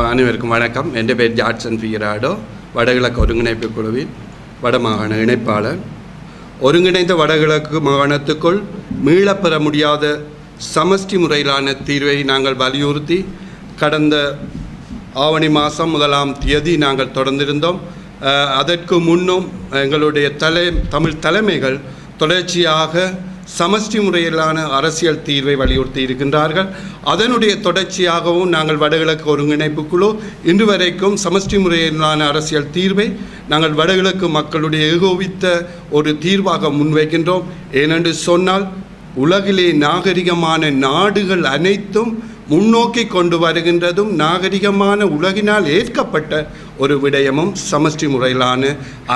அனைவருக்கும் வணக்கம். என் பேர் ஜாட்சன் ஃபிகராடோ, வடகிழக்கு ஒருங்கிணைப்பு குழுவின் வடமாகாண இணைப்பாளர். ஒருங்கிணைந்த வடகிழக்கு மாகாணத்துக்குள் மீளப்பெற முடியாத சமஷ்டி முறையிலான தீர்வை நாங்கள் வலியுறுத்தி கடந்த ஆவணி மாதம் 1ஆம் தேதி நாங்கள் தொடர்ந்திருந்தோம். அதற்கு முன்னும் எங்களுடைய தமிழ் தலைமைகள் தொடர்ச்சியாக சமஷ்டி முறையிலான அரசியல் தீர்வை வலியுறுத்தி இருக்கின்றார்கள். அதனுடைய தொடர்ச்சியாகவும் நாங்கள் வடகிழக்கு ஒருங்கிணைப்பு குழு இன்று வரைக்கும் சமஷ்டி முறையிலான அரசியல் தீர்வை நாங்கள் வடகிழக்கு மக்களுடைய ஏகோபித்த ஒரு தீர்வாக முன்வைக்கின்றோம். ஏனென்று சொன்னால் உலகிலே நாகரிகமான நாடுகள் அனைத்தும் முன்னோக்கி கொண்டு வருகின்றதும் நாகரிகமான உலகினால் ஏற்கப்பட்ட ஒரு விடயமும் சமஷ்டி முறையிலான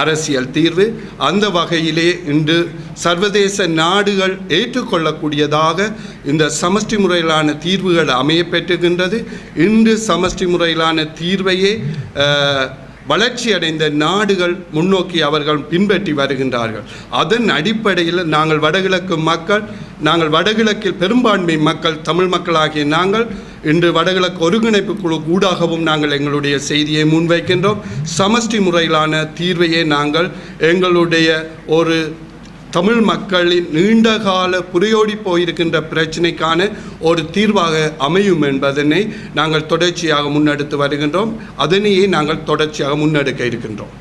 அரசியல் தீர்வு. அந்த வகையிலே இன்று சர்வதேச நாடுகள் ஏற்றுக்கொள்ளக்கூடியதாக இந்த சமஷ்டி முறையிலான தீர்வுகள் அமையப்பெற்றுகின்றது. இன்று சமஷ்டி முறையிலான தீர்வையே வளர்ச்சியடைந்த நாடுகள் முன்னோக்கி அவர்கள் பின்பற்றி வருகின்றார்கள். அதன் அடிப்படையில் நாங்கள் வடகிழக்கில் பெரும்பான்மை மக்கள் தமிழ் மக்களாகிய நாங்கள் இன்று வடகிழக்கு ஒருங்கிணைப்பு குழு ஊடாகவும் நாங்கள் எங்களுடைய செய்தியை முன்வைக்கின்றோம். சமஷ்டி முறையிலான தீர்வையே நாங்கள் எங்களுடைய ஒரு தமிழ் மக்களின் நீண்டகால புரையோடி போயிருக்கின்ற பிரச்சினைக்கான ஒரு தீர்வாக அமையும் என்பதனை நாங்கள் தொடர்ச்சியாக முன்னெடுத்து வருகின்றோம். அதனையே நாங்கள் தொடர்ச்சியாக முன்னெடுக்க இருக்கின்றோம்.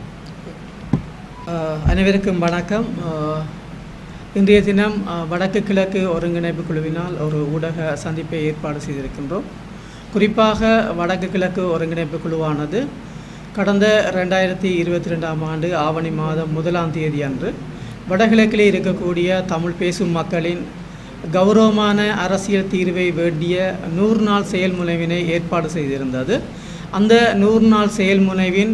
அனைவருக்கும் வணக்கம். இன்றைய தினம் வடக்கு கிழக்கு ஒருங்கிணைப்பு குழுவினால் ஒரு ஊடக சந்திப்பை ஏற்பாடு செய்திருக்கின்றோம். குறிப்பாக வடக்கு கிழக்கு ஒருங்கிணைப்பு குழுவானது கடந்த 2022ஆம் ஆண்டு ஆவணி மாதம் 1ஆம் தேதி அன்று வடகிழக்கிலே இருக்கக்கூடிய தமிழ் பேசும் மக்களின் கௌரவமான அரசியல் தீர்வை வேண்டிய 100 நாள் செயல்முனைவினை ஏற்பாடு செய்திருந்தது. அந்த 100 நாள் செயல்முனைவின்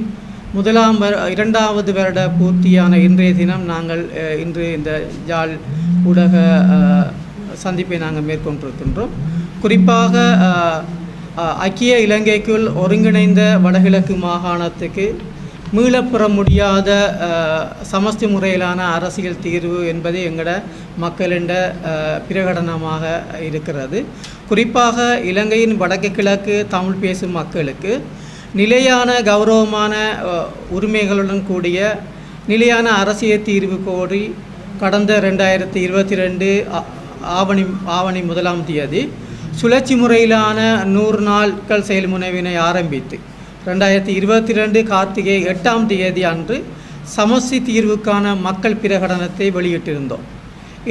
2வது வருட பூர்த்தியான இன்றைய தினம் நாங்கள் இன்று இந்த யாழ் ஊடக சந்திப்பை நாங்கள் மேற்கொண்டிருக்கின்றோம். குறிப்பாக ஐக்கிய இலங்கைக்குள் ஒருங்கிணைந்த வடகிழக்கு மாகாணத்துக்கு மீளப்பெற முடியாத சமஷ்டி முறையிலான அரசியல் தீர்வு என்பது எங்களோட மக்களின் பிரகடனமாக இருக்கிறது. குறிப்பாக இலங்கையின் வடக்கு கிழக்கு தமிழ் பேசும் மக்களுக்கு நிலையான கௌரவமான உரிமைகளுடன் கூடிய நிலையான அரசியல் தீர்வு கோரி கடந்த 2022 ஆவணி 1ஆம் தேதி சுழற்சி முறையிலான 100 நாட்கள் செயல்முனைவினை ஆரம்பித்து 2022 கார்த்திகை 8ஆம் தேதி அன்று சமஷ்டி தீர்வுக்கான மக்கள் பிரகடனத்தை வெளியிட்டிருந்தோம்.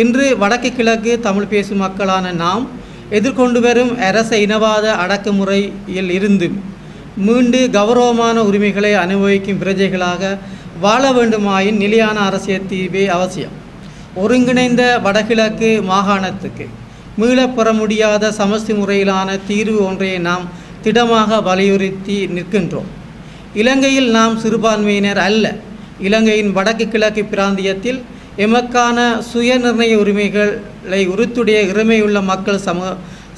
இன்று வடக்கு கிழக்கு தமிழ் பேசும் மக்களான நாம் எதிர்கொண்டு வரும் அரச இனவாத அடக்குமுறையில் இருந்து மீண்டு கௌரவமான உரிமைகளை அனுபவிக்கும் பிரஜைகளாக வாழ வேண்டுமாயின் நிலையான அரசியல் தீர்வே அவசியம். ஒருங்கிணைந்த வடகிழக்கு மாகாணத்துக்கு மீளப்பெற முடியாத சமஷ்டி முறையிலான தீர்வு ஒன்றை நாம் திடமாக வலியுறுத்தி நிற்கின்றோம். இலங்கையில் நாம் சிறுபான்மையினர் அல்ல. இலங்கையின் வடக்கு கிழக்கு பிராந்தியத்தில் எமக்கான சுயநிர்ணய உரிமைகளை உறுத்துடைய இறைமையுள்ள மக்கள்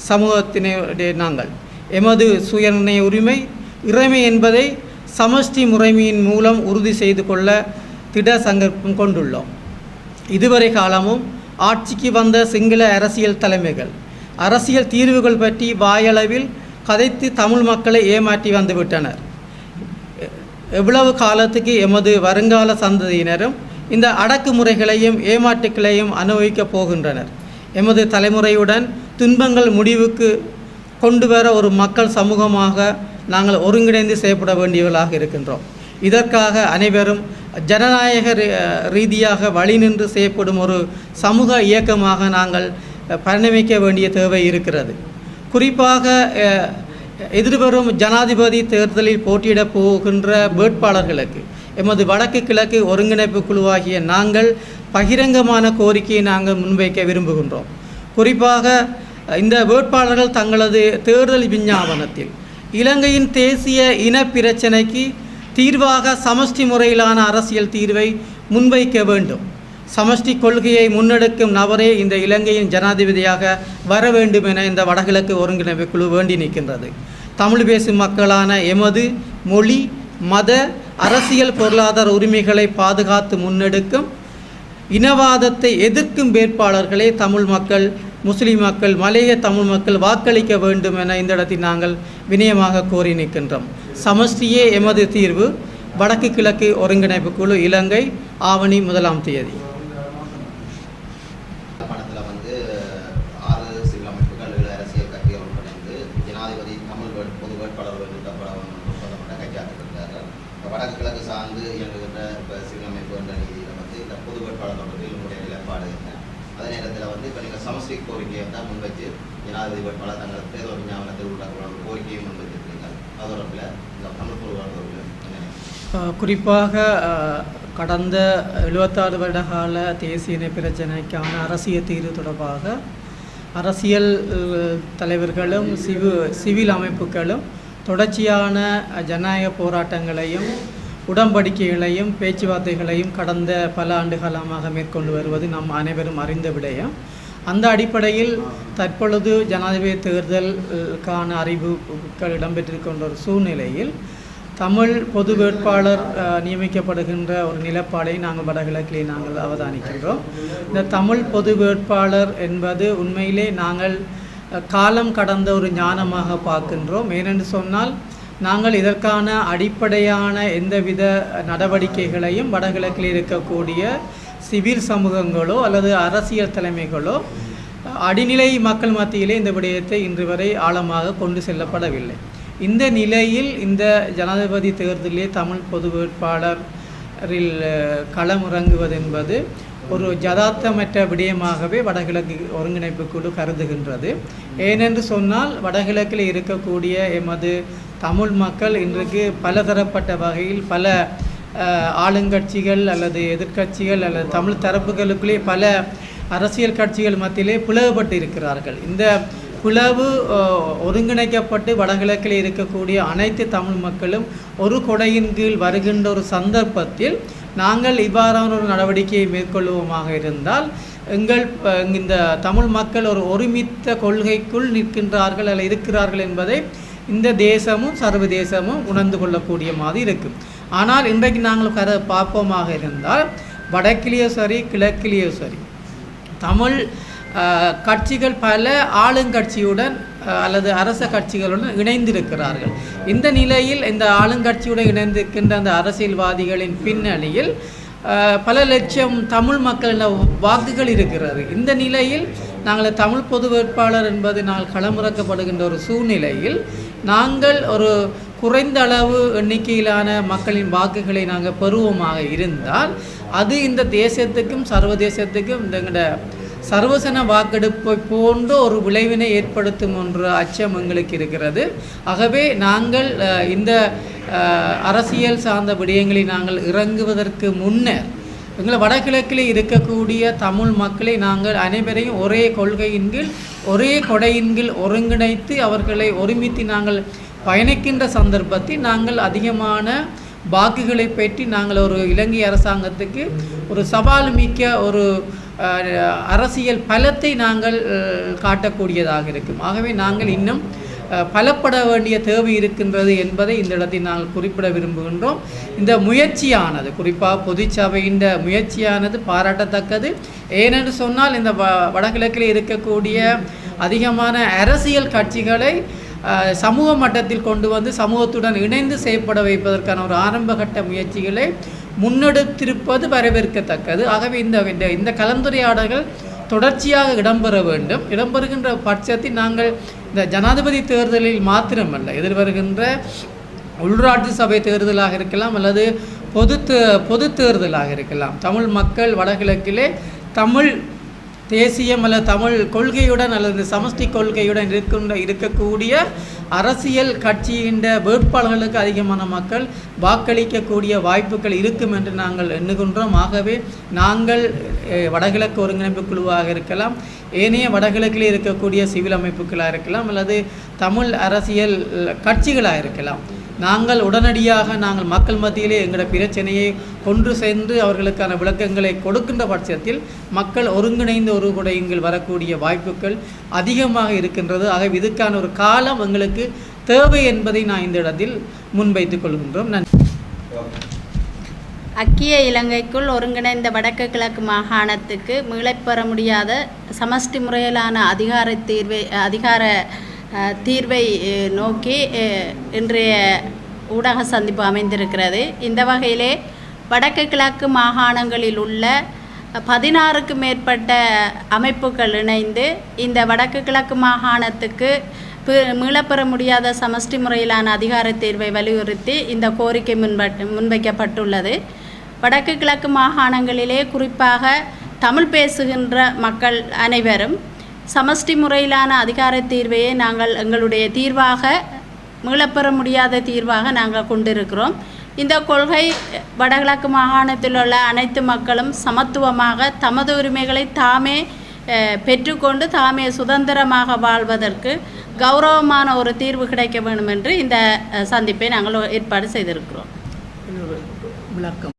சமூகத்தினுடைய நாங்கள் எமது சுயநிர்ணய உரிமை இறைமை என்பதை சமஷ்டி முறைமையின் மூலம் உறுதி செய்து கொள்ள திட சங்கல்பம் கொண்டுள்ளோம். இதுவரை காலமும் ஆட்சிக்கு வந்த சிங்கள அரசியல் தலைமைகள் அரசியல் தீர்வுகள் பற்றி வாயளவில் கதைத்து தமிழ் மக்களை ஏமாற்றி வந்துவிட்டனர். எவ்வளவு காலத்துக்கு எமது வருங்கால சந்ததியினரும் இந்த அடக்குமுறைகளையும் ஏமாற்றுகளையும் அனுபவிக்கப் போகின்றனர். எமது தலைமுறையுடன் துன்பங்கள் முடிவுக்கு கொண்டு வர ஒரு மக்கள் சமூகமாக நாங்கள் ஒருங்கிணைந்து செயல்பட வேண்டியவர்களாக இருக்கின்றோம். இதற்காக அனைவரும் ஜனநாயக ரீதியாக வழி நின்று செயல்படும் ஒரு சமூக இயக்கமாக நாங்கள் பரிணமிக்க வேண்டிய தேவை இருக்கிறது. குறிப்பாக எதிர்வரும் ஜனாதிபதி தேர்தலில் போட்டியிடப் போகின்ற வேட்பாளர்களுக்கு எமது வடக்கு கிழக்கு ஒருங்கிணைப்பு குழுவாகிய நாங்கள் பகிரங்கமான கோரிக்கையை நாங்கள் முன்வைக்க விரும்புகின்றோம். குறிப்பாக இந்த வேட்பாளர்கள் தங்களது தேர்தல் விஞ்ஞாபனத்தில் இலங்கையின் தேசிய இன பிரச்சினைக்கு தீர்வாக சமஷ்டி முறையிலான அரசியல் தீர்வை முன்வைக்க வேண்டும். சமஷ்டி கொள்கையை முன்னெடுக்கும் நபரே இந்த இலங்கையின் ஜனாதிபதியாக வர வேண்டும் என இந்த வடகிழக்கு ஒருங்கிணைப்பு குழு வேண்டி நிற்கின்றது. தமிழ் பேசும் மக்களான எமது மொழி, மத, அரசியல், பொருளாதார உரிமைகளை பாதுகாத்து முன்னெடுக்கும் இனவாதத்தை எதிர்க்கும் வேட்பாளர்களை தமிழ் மக்கள் முஸ்லிம் மக்கள், மலைய தமிழ் மக்கள் வாக்களிக்க வேண்டும் என இந்த இடத்தில் நாங்கள் வினயமாக கோரி நிற்கின்றோம். சமஷ்டியே எமது தீர்வு. வடக்கு கிழக்கு ஒருங்கிணைப்பு குழு, இலங்கை, ஆவணி 1ஆம் தேதி. பணத்தில் வந்து 6 சிவில் அமைப்புகள், 7 அரசியல் கட்சிகள் உட்படைந்து ஜனாதிபதி தமிழ் பொது வேட்பாளர் ஒப்பந்தப்பட்ட கைச்சாத்திருக்கிறார்கள். வடக்கு கிழக்கு சார்ந்து இயங்குகின்ற இப்போ சிவில் அமைப்பு என்ற நீதியில் வந்து இந்த பொது வேட்பாளர் தொடர்பில் உங்களுடைய நிலைப்பாடு என்ன? அதே நேரத்தில் வந்து இப்போ நீங்கள் சமஷ்டி கோரிக்கையை தான் முன்வச்சு ஜனாதிபதி வேட்பாளர் தங்கள் தேர்தல் விஞ்ஞாபனத்தில் உள்ள கோரிக்கையை முன்வச்சிருக்கீங்க. அது தொடர்பில் இந்த தமிழ் பொது தொடர்பில் குறிப்பாக கடந்த 76 வருட கால தேசிய இன பிரச்சினைக்கான அரசியல் தீர்வு தொடர்பாக அரசியல் தலைவர்களும் சிவில் அமைப்புகளும் தொடர்ச்சியான ஜனநாயக போராட்டங்களையும் உடன்படிக்கைகளையும் பேச்சுவார்த்தைகளையும் கடந்த பல ஆண்டு காலமாக மேற்கொண்டு வருவது நாம் அனைவரும் அறிந்த விடயம். அந்த அடிப்படையில் தற்பொழுது ஜனாதிபதி தேர்தலுக்கான அறிவிப்புகள் இடம்பெற்றிருக்கின்ற ஒரு சூழ்நிலையில் தமிழ் பொது வேட்பாளர் நியமிக்கப்படுகின்ற ஒரு நிலப்பாடை நாங்கள் வடகிழக்கிலே நாங்கள் அவதானிக்கின்றோம். இந்த தமிழ் பொது வேட்பாளர் என்பது உண்மையிலே நாங்கள் காலம் கடந்த ஒரு ஞானமாக பார்க்கின்றோம். ஏனென்று சொன்னால் நாங்கள் இதற்கான அடிப்படையான எந்தவித நடவடிக்கைகளையும் வடகிழக்கில் இருக்கக்கூடிய சிவில் சமூகங்களோ அல்லது அரசியல் தலைமைகளோ அடிநிலை மக்கள் மத்தியிலே இந்த விடயத்தை இன்று வரை ஆழமாக கொண்டு செல்லப்படவில்லை. இந்த நிலையில் இந்த ஜனாதிபதி தேர்தலிலே தமிழ் பொது வேட்பாளரில் களமிறங்குவது என்பது ஒரு யதார்த்தமற்ற விடயமாகவே வடகிழக்கு ஒருங்கிணைப்பு குழு கருதுகின்றது. ஏனென்று சொன்னால் வடகிழக்கில் இருக்கக்கூடிய எமது தமிழ் மக்கள் இன்றைக்கு பலதரப்பட்ட வகையில் பல ஆளுங்கட்சிகள் அல்லது எதிர்க்கட்சிகள் அல்லது தமிழ் தரப்புகளுக்குள்ளே பல அரசியல் கட்சிகள் மத்தியிலே பிளவுபட்டு இருக்கிறார்கள். இந்த பிளவு ஒருங்கிணைக்கப்பட்டு வடகிழக்கில் இருக்கக்கூடிய அனைத்து தமிழ் மக்களும் ஒரு கொடையின் கீழ் வருகின்ற ஒரு சந்தர்ப்பத்தில் நாங்கள் இவ்வாறான ஒரு நடவடிக்கையை மேற்கொள்வோமாக இருந்தால் இந்த தமிழ் மக்கள் ஒரு ஒருமித்த கொள்கைக்குள் நிற்கின்றார்கள் அல்ல இருக்கிறார்கள் என்பதை இந்த தேசமும் சர்வதேசமும் உணர்ந்து கொள்ளக்கூடிய மாதிரி இருக்கும். ஆனால் இன்றைக்கு நாங்கள் பார்ப்போமாக இருந்தால் வடக்கிலேயோ சரி கிழக்கிலேயோ சரி தமிழ் கட்சிகள் பல ஆளுங்கட்சியுடன் அல்லது அரச கட்சிகளுடன் இணைந்திருக்கிறார்கள். இந்த நிலையில் இந்த ஆளுங்கட்சியுடன் இணைந்திருக்கின்ற அந்த அரசியல்வாதிகளின் பின்னணியில் பல லட்சம் தமிழ் மக்களின் வாக்குகள் இருக்கிறது. இந்த நிலையில் நாங்கள் தமிழ் பொது வேட்பாளர் என்பது நாங்கள் களமிறக்கப்படுகின்ற ஒரு சூழ்நிலையில் நாங்கள் ஒரு குறைந்த அளவு எண்ணிக்கையிலான மக்களின் வாக்குகளை நாங்கள் பெறுவோமாக இருந்தால் அது இந்த தேசத்துக்கும் சர்வதேசத்துக்கும் இந்த சர்வசன வாக்கெடுப்பை போன்ற ஒரு விளைவினை ஏற்படுத்தும் என்ற அச்சம் எங்களுக்கு இருக்கிறது. ஆகவே நாங்கள் இந்த அரசியல் சார்ந்த விடயங்களை நாங்கள் இறங்குவதற்கு முன்னர் எங்களை வடகிழக்கில் இருக்கக்கூடிய தமிழ் மக்களை நாங்கள் அனைவரையும் ஒரே கொள்கையின் கீழ் ஒரே கொடையின் கீழ் ஒருங்கிணைத்து அவர்களை ஒருமித்து நாங்கள் பயணிக்கின்ற சந்தர்ப்பத்தில் நாங்கள் அதிகமான வாக்குகளை பெற்றி நாங்கள் ஒரு இலங்கை அரசாங்கத்துக்கு ஒரு சவால் மிக்க ஒரு அரசியல் பலத்தை நாங்கள் காட்டக்கூடியதாக இருக்கும். ஆகவே நாங்கள் இன்னும் பலப்பட வேண்டிய தேவை இருக்கின்றது என்பதை இந்த இடத்தில் நாங்கள் குறிப்பிட விரும்புகின்றோம். இந்த முயற்சியானது குறிப்பாக பொதுச்சபையின் முயற்சியானது பாராட்டத்தக்கது. ஏனென்று சொன்னால் இந்த வடகிழக்கில் இருக்கக்கூடிய அதிகமான அரசியல் கட்சிகளை சமூக மட்டத்தில் கொண்டு வந்து சமூகத்துடன் இணைந்து செயற்பட வைப்பதற்கான ஒரு ஆரம்பகட்ட முயற்சிகளை முன்னெடுத்திருப்பது வரவேற்கத்தக்கது. ஆகவே இந்த கலந்துரையாடல்கள் தொடர்ச்சியாக இடம்பெற வேண்டும். இடம்பெறுகின்ற பட்சத்தில் நாங்கள் இந்த ஜனாதிபதி தேர்தலில் மாத்திரமல்ல, எதிர்வருகின்ற உள்ளூராட்சி சபை தேர்தலாக இருக்கலாம் அல்லது பொது தேர்தலாக இருக்கலாம், தமிழ் மக்கள் வடகிழக்கிலே தமிழ் தேசியம் அல்லது தமிழ் கொள்கையுடன் அல்லது சமஷ்டி கொள்கையுடன் இருக்கக்கூடிய அரசியல் கட்சியின் வேட்பாளர்களுக்கு அதிகமான மக்கள் வாக்களிக்கக்கூடிய வாய்ப்புகள் இருக்கும் என்று நாங்கள் எண்ணுகின்றோம். ஆகவே நாங்கள் வடகிழக்கு ஒருங்கிணைப்பு குழுவாக இருக்கலாம், ஏனைய வடகிழக்கில் இருக்கக்கூடிய சிவில் அமைப்புகளாக இருக்கலாம் அல்லது தமிழ் அரசியல் கட்சிகளாக இருக்கலாம், நாங்கள் உடனடியாக நாங்கள் மக்கள் மத்தியிலே எங்களோட பிரச்சனையை கொண்டு சென்று அவர்களுக்கான விளக்கங்களை கொடுக்கின்ற பட்சத்தில் மக்கள் ஒருங்கிணைந்து ஒரு கொடையில் வரக்கூடிய வாய்ப்புகள் அதிகமாக இருக்கின்றது. ஆகவே இதுக்கான ஒரு காலம் எங்களுக்கு தேவை என்பதை நான் இந்த இடத்தில் முன்வைத்துக் கொள்கின்றோம். நன்றி. ஐக்கிய இலங்கைக்குள் ஒருங்கிணைந்த வடக்கு கிழக்கு மாகாணத்துக்கு மீளப்பெற முடியாத சமஷ்டி முறையிலான அதிகார தீர்வை நோக்கி இன்றைய ஊடக சந்திப்பு அமைந்திருக்கிறது. இந்த வகையிலே வடக்கு கிழக்கு மாகாணங்களில் உள்ள 16க்கும் மேற்பட்ட அமைப்புகள் இணைந்து இந்த வடக்கு கிழக்கு மாகாணத்துக்கு மீளப்பெற முடியாத சமஷ்டி முறையிலான அதிகார தீர்வை வலியுறுத்தி இந்த கோரிக்கை முன்வைக்கப்பட்டுள்ளது. வடக்கு கிழக்கு மாகாணங்களிலே குறிப்பாக தமிழ் பேசுகின்ற மக்கள் அனைவரும் சமஷ்டி முறையிலான அதிகார தீர்வையை நாங்கள் எங்களுடைய தீர்வாக மீளப்பெற முடியாத தீர்வாக நாங்கள் கொண்டிருக்கிறோம். இந்த கொள்கை வடகிழக்கு மாகாணத்தில் உள்ள அனைத்து மக்களும் சமத்துவமாக தமது உரிமைகளை தாமே பெற்றுக்கொண்டு தாமே சுதந்திரமாக வாழ்வதற்கு கௌரவமான ஒரு தீர்வு கிடைக்க வேண்டும் என்று இந்த சந்திப்பை நாங்கள் ஏற்பாடு செய்திருக்கிறோம். விளக்கம்